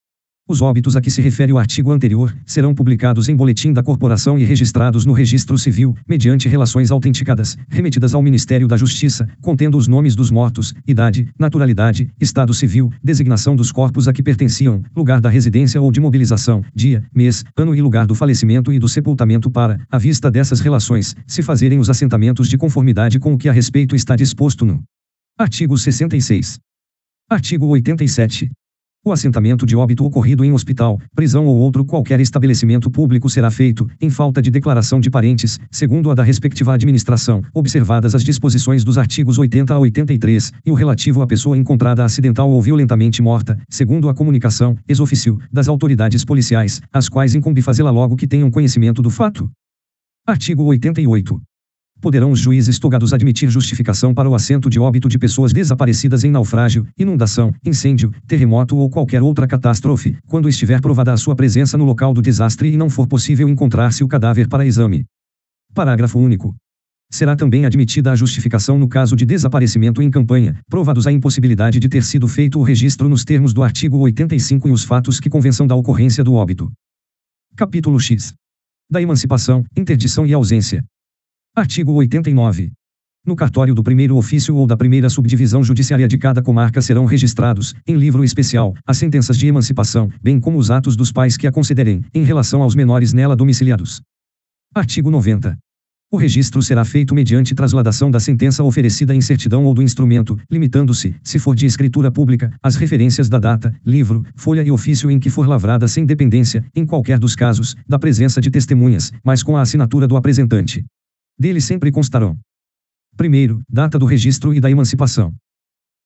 A: Os óbitos a que se refere o artigo anterior, serão publicados em boletim da corporação e registrados no registro civil, mediante relações autenticadas, remetidas ao Ministério da Justiça, contendo os nomes dos mortos, idade, naturalidade, estado civil, designação dos corpos a que pertenciam, lugar da residência ou de mobilização, dia, mês, ano e lugar do falecimento e do sepultamento para, à vista dessas relações, se fazerem os assentamentos de conformidade com o que a respeito está disposto no artigo 66. Artigo 87. O assentamento de óbito ocorrido em hospital, prisão ou outro qualquer estabelecimento público será feito, em falta de declaração de parentes, segundo a da respectiva administração, observadas as disposições dos artigos 80 a 83, e o relativo à pessoa encontrada acidental ou violentamente morta, segundo a comunicação, ex officio, das autoridades policiais, as quais incumbe fazê-la logo que tenham conhecimento do fato. Artigo 88. Poderão os juízes togados admitir justificação para o assento de óbito de pessoas desaparecidas em naufrágio, inundação, incêndio, terremoto ou qualquer outra catástrofe, quando estiver provada a sua presença no local do desastre e não for possível encontrar-se o cadáver para exame. Parágrafo único. Será também admitida a justificação no caso de desaparecimento em campanha, provados a impossibilidade de ter sido feito o registro nos termos do artigo 85 e os fatos que convençam da ocorrência do óbito. Capítulo X. Da emancipação, interdição e ausência. Artigo 89. No cartório do primeiro ofício ou da primeira subdivisão judiciária de cada comarca serão registrados, em livro especial, as sentenças de emancipação, bem como os atos dos pais que a concederem, em relação aos menores nela domiciliados. Artigo 90. O registro será feito mediante trasladação da sentença oferecida em certidão ou do instrumento, limitando-se, se for de escritura pública, às referências da data, livro, folha e ofício em que for lavrada sem dependência, em qualquer dos casos, da presença de testemunhas, mas com a assinatura do apresentante. Dele sempre constarão: primeiro, data do registro e da emancipação.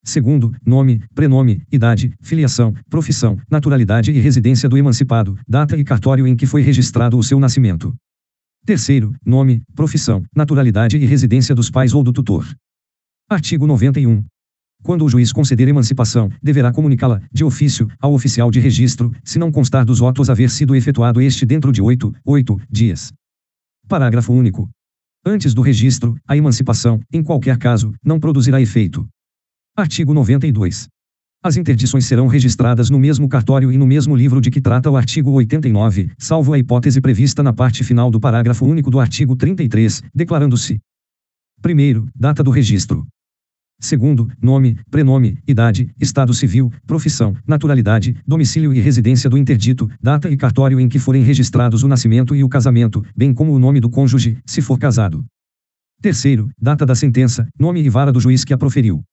A: Segundo, nome, prenome, idade, filiação, profissão, naturalidade e residência do emancipado, data e cartório em que foi registrado o seu nascimento. Terceiro, nome, profissão, naturalidade e residência dos pais ou do tutor. Artigo 91. Quando o juiz conceder emancipação, deverá comunicá-la, de ofício, ao oficial de registro, se não constar dos autos haver sido efetuado este dentro de 8 dias. Parágrafo único. Antes do registro, a emancipação, em qualquer caso, não produzirá efeito. Artigo 92. As interdições serão registradas no mesmo cartório e no mesmo livro de que trata o artigo 89, salvo a hipótese prevista na parte final do parágrafo único do artigo 33, declarando-se: primeiro, data do registro. Segundo, nome, prenome, idade, estado civil, profissão, naturalidade, domicílio e residência do interdito, data e cartório em que forem registrados o nascimento e o casamento, bem como o nome do cônjuge, se for casado. Terceiro, data da sentença, nome e vara do juiz que a proferiu.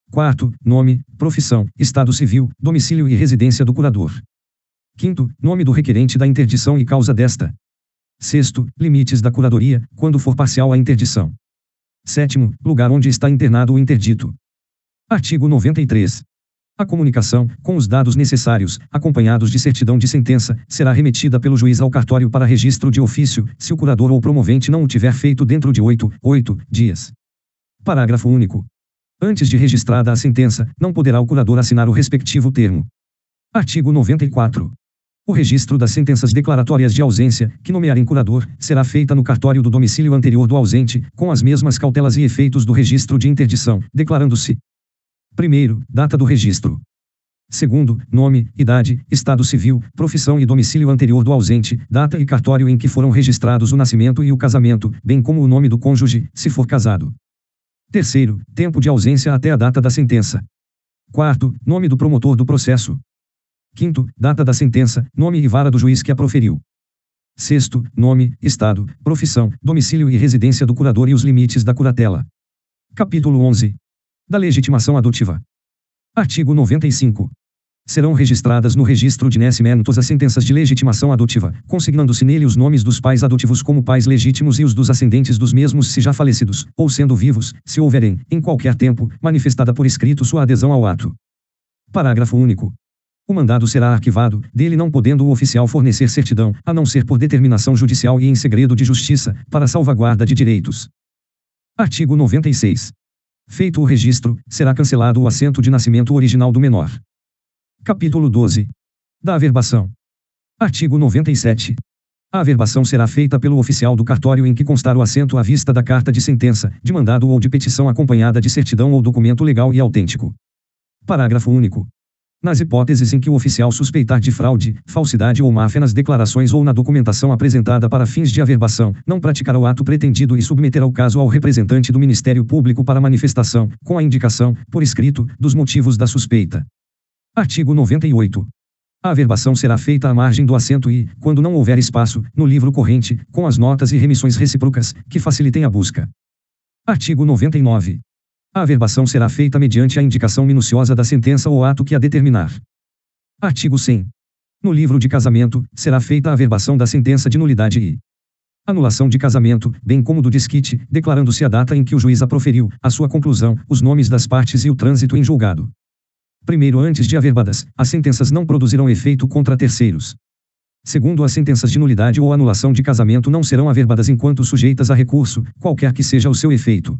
A: Quarto, nome, profissão, estado civil, domicílio e residência do curador. Quinto, nome do requerente da interdição e causa desta. Sexto, limites da curadoria, quando for parcial a interdição. Sétimo, lugar onde está internado o interdito. Artigo 93. A comunicação, com os dados necessários, acompanhados de certidão de sentença, será remetida pelo juiz ao cartório para registro de ofício, se o curador ou promovente não o tiver feito dentro de 8 dias. Parágrafo único. Antes de registrada a sentença, não poderá o curador assinar o respectivo termo. Artigo 94. O registro das sentenças declaratórias de ausência, que nomearem curador, será feita no cartório do domicílio anterior do ausente, com as mesmas cautelas e efeitos do registro de interdição, declarando-se: primeiro, data do registro. Segundo, nome, idade, estado civil, profissão e domicílio anterior do ausente, data e cartório em que foram registrados o nascimento e o casamento, bem como o nome do cônjuge, se for casado. Terceiro, tempo de ausência até a data da sentença. Quarto, nome do promotor do processo. Quinto, data da sentença, nome e vara do juiz que a proferiu. Sexto, nome, estado, profissão, domicílio e residência do curador e os limites da curatela. Capítulo 11. Da legitimação adotiva. Artigo 95. Serão registradas no registro de nascimentos as sentenças de legitimação adotiva, consignando-se nele os nomes dos pais adotivos como pais legítimos e os dos ascendentes dos mesmos se já falecidos, ou sendo vivos, se houverem, em qualquer tempo, manifestada por escrito sua adesão ao ato. Parágrafo único. O mandado será arquivado, dele não podendo o oficial fornecer certidão, a não ser por determinação judicial e em segredo de justiça, para salvaguarda de direitos. Artigo 96. Feito o registro, será cancelado o assento de nascimento original do menor. Capítulo 12. Da averbação. Artigo 97. A averbação será feita pelo oficial do cartório em que constar o assento à vista da carta de sentença, de mandado ou de petição acompanhada de certidão ou documento legal e autêntico. Parágrafo único. Nas hipóteses em que o oficial suspeitar de fraude, falsidade ou máfia nas declarações ou na documentação apresentada para fins de averbação, não praticará o ato pretendido e submeterá o caso ao representante do Ministério Público para manifestação, com a indicação, por escrito, dos motivos da suspeita. Artigo 98. A averbação será feita à margem do assento e, quando não houver espaço, no livro corrente, com as notas e remissões recíprocas, que facilitem a busca. Artigo 99. A averbação será feita mediante a indicação minuciosa da sentença ou ato que a determinar. Artigo 100. No livro de casamento, será feita a averbação da sentença de nulidade e anulação de casamento, bem como do desquite, declarando-se a data em que o juiz a proferiu, a sua conclusão, os nomes das partes e o trânsito em julgado. Primeiro, antes de averbadas, as sentenças não produzirão efeito contra terceiros. Segundo, as sentenças de nulidade ou anulação de casamento não serão averbadas enquanto sujeitas a recurso, qualquer que seja o seu efeito.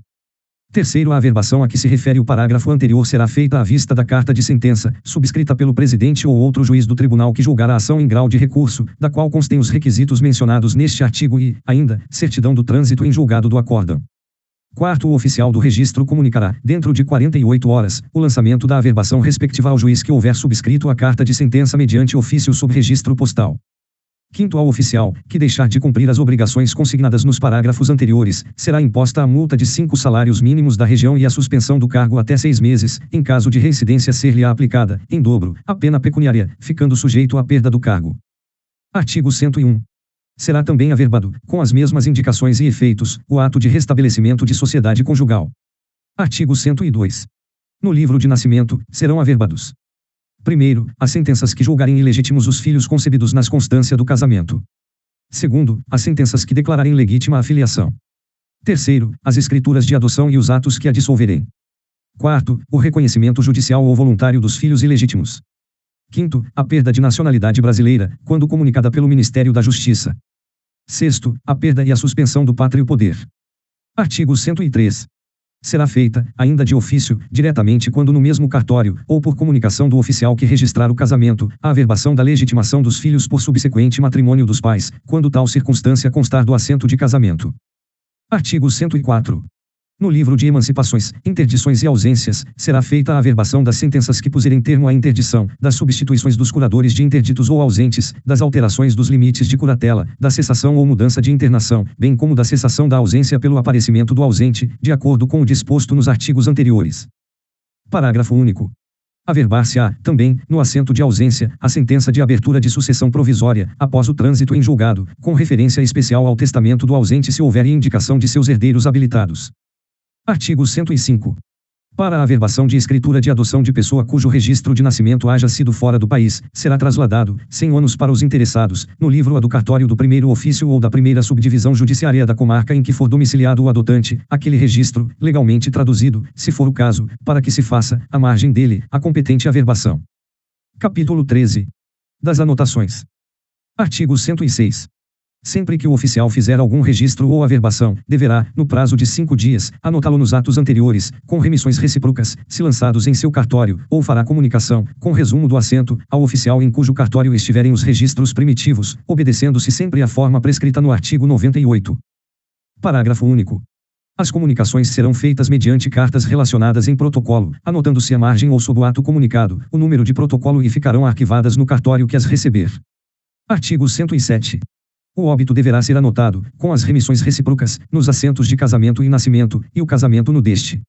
A: Terceiro, a averbação a que se refere o parágrafo anterior será feita à vista da carta de sentença, subscrita pelo presidente ou outro juiz do tribunal que julgar a ação em grau de recurso, da qual constem os requisitos mencionados neste artigo e, ainda, certidão do trânsito em julgado do acórdão. Quarto, o oficial do registro comunicará, dentro de 48 horas, o lançamento da averbação respectiva ao juiz que houver subscrito a carta de sentença mediante ofício sob registro postal. Quinto, ao oficial, que deixar de cumprir as obrigações consignadas nos parágrafos anteriores, será imposta a multa de 5 salários mínimos da região e a suspensão do cargo até 6 meses, em caso de reincidência ser-lhe aplicada, em dobro, a pena pecuniária, ficando sujeito à perda do cargo. Artigo 101. Será também averbado, com as mesmas indicações e efeitos, o ato de restabelecimento de sociedade conjugal. Artigo 102. No livro de nascimento, serão averbados: primeiro, as sentenças que julgarem ilegítimos os filhos concebidos nas constância do casamento. Segundo, as sentenças que declararem legítima a filiação. Terceiro, as escrituras de adoção e os atos que a dissolverem. Quarto, o reconhecimento judicial ou voluntário dos filhos ilegítimos. Quinto, a perda de nacionalidade brasileira, quando comunicada pelo Ministério da Justiça. Sexto, a perda e a suspensão do pátrio poder. Artigo 103. Será feita, ainda de ofício, diretamente quando no mesmo cartório, ou por comunicação do oficial que registrar o casamento, a averbação da legitimação dos filhos por subsequente matrimônio dos pais, quando tal circunstância constar do assento de casamento. Artigo 104. No livro de emancipações, interdições e ausências, será feita a averbação das sentenças que puserem termo à interdição, das substituições dos curadores de interditos ou ausentes, das alterações dos limites de curatela, da cessação ou mudança de internação, bem como da cessação da ausência pelo aparecimento do ausente, de acordo com o disposto nos artigos anteriores. Parágrafo único. Averbar-se-á, também, no assento de ausência, a sentença de abertura de sucessão provisória, após o trânsito em julgado, com referência especial ao testamento do ausente se houver indicação de seus herdeiros habilitados. Artigo 105. Para a averbação de escritura de adoção de pessoa cujo registro de nascimento haja sido fora do país, será trasladado, sem ônus para os interessados, no livro A do cartório do primeiro ofício ou da primeira subdivisão judiciária da comarca em que for domiciliado o adotante, aquele registro, legalmente traduzido, se for o caso, para que se faça, à margem dele, a competente averbação. Capítulo 13. Das anotações. Artigo 106. Sempre que o oficial fizer algum registro ou averbação, deverá, no prazo de 5 dias, anotá-lo nos atos anteriores, com remissões recíprocas, se lançados em seu cartório, ou fará comunicação, com resumo do assento, ao oficial em cujo cartório estiverem os registros primitivos, obedecendo-se sempre à forma prescrita no artigo 98. Parágrafo único. As comunicações serão feitas mediante cartas relacionadas em protocolo, anotando-se à margem ou sob o ato comunicado, o número de protocolo e ficarão arquivadas no cartório que as receber. Artigo 107. O óbito deverá ser anotado, com as remissões recíprocas, nos assentos de casamento e nascimento, e o casamento no deste.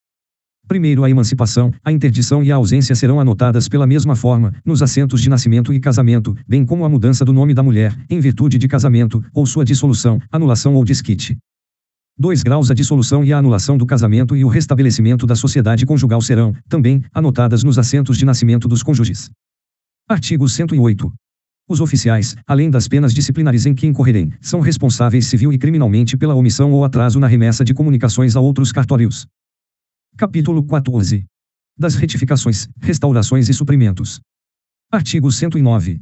A: Primeiro, a emancipação, a interdição e a ausência serão anotadas pela mesma forma, nos assentos de nascimento e casamento, bem como a mudança do nome da mulher, em virtude de casamento, ou sua dissolução, anulação ou desquite. 2 graus. A dissolução e a anulação do casamento e o restabelecimento da sociedade conjugal serão, também, anotadas nos assentos de nascimento dos cônjuges. Artigo 108. Os oficiais, além das penas disciplinares em que incorrerem, são responsáveis civil e criminalmente pela omissão ou atraso na remessa de comunicações a outros cartórios. Capítulo 14. Das retificações, restaurações e suprimentos. Artigo 109.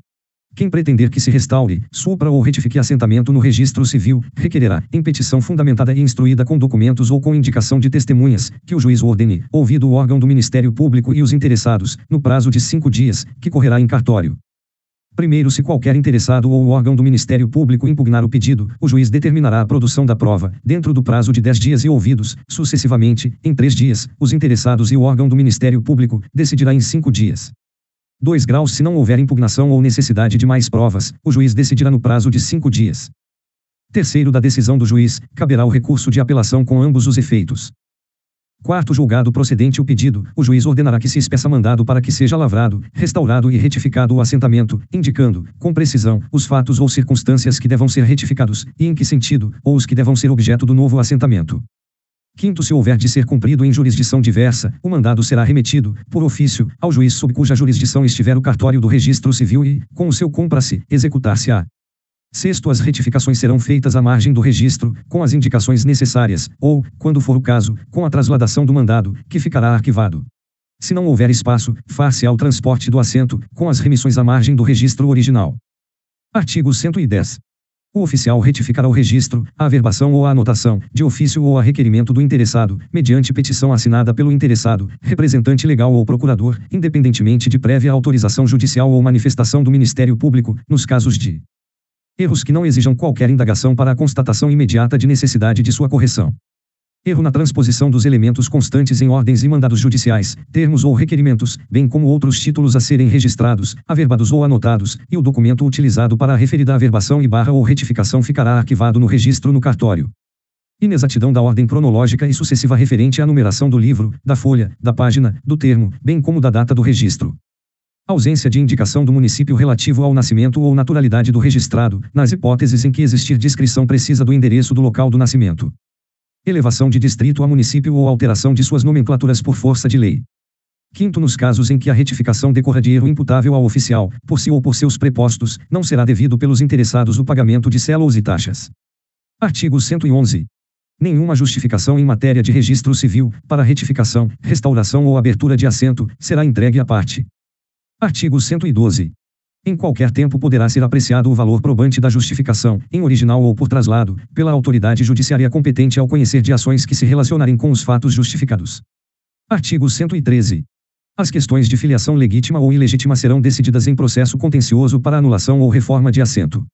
A: Quem pretender que se restaure, supra ou retifique assentamento no registro civil, requererá, em petição fundamentada e instruída com documentos ou com indicação de testemunhas, que o juiz o ordene, ouvido o órgão do Ministério Público e os interessados, no prazo de 5 dias, que correrá em cartório. Primeiro, se qualquer interessado ou o órgão do Ministério Público impugnar o pedido, o juiz determinará a produção da prova, dentro do prazo de 10 dias e ouvidos, sucessivamente, em 3 dias, os interessados e o órgão do Ministério Público, decidirá em 5 dias. 2 graus. Se não houver impugnação ou necessidade de mais provas, o juiz decidirá no prazo de 5 dias. Terceiro, da decisão do juiz, caberá o recurso de apelação com ambos os efeitos. Quarto, julgado procedente o pedido, o juiz ordenará que se expeça mandado para que seja lavrado, restaurado e retificado o assentamento, indicando, com precisão, os fatos ou circunstâncias que devam ser retificados, e em que sentido, ou os que devam ser objeto do novo assentamento. Quinto, se houver de ser cumprido em jurisdição diversa, o mandado será remetido, por ofício, ao juiz sob cuja jurisdição estiver o cartório do registro civil e, com o seu cúmplice, executar-se-á. Sexto, as retificações serão feitas à margem do registro, com as indicações necessárias, ou, quando for o caso, com a trasladação do mandado, que ficará arquivado. Se não houver espaço, far-se-á o transporte do assento, com as remissões à margem do registro original. Artigo 110. O oficial retificará o registro, a averbação ou a anotação, de ofício ou a requerimento do interessado, mediante petição assinada pelo interessado, representante legal ou procurador, independentemente de prévia autorização judicial ou manifestação do Ministério Público, nos casos de erros que não exijam qualquer indagação para a constatação imediata de necessidade de sua correção. Erro na transposição dos elementos constantes em ordens e mandados judiciais, termos ou requerimentos, bem como outros títulos a serem registrados, averbados ou anotados, e o documento utilizado para a referida averbação ou retificação ficará arquivado no registro no cartório. Inexatidão da ordem cronológica e sucessiva referente à numeração do livro, da folha, da página, do termo, bem como da data do registro. Ausência de indicação do município relativo ao nascimento ou naturalidade do registrado, nas hipóteses em que existir descrição precisa do endereço do local do nascimento. Elevação de distrito a município ou alteração de suas nomenclaturas por força de lei. Quinto, nos casos em que a retificação decorra de erro imputável ao oficial, por si ou por seus prepostos, não será devido pelos interessados o pagamento de celos e taxas. Artigo 111. Nenhuma justificação em matéria de registro civil, para retificação, restauração ou abertura de assento, será entregue à parte. Artigo 112. Em qualquer tempo poderá ser apreciado o valor probante da justificação, em original ou por traslado, pela autoridade judiciária competente ao conhecer de ações que se relacionarem com os fatos justificados. Artigo 113. As questões de filiação legítima ou ilegítima serão decididas em processo contencioso para anulação ou reforma de assento.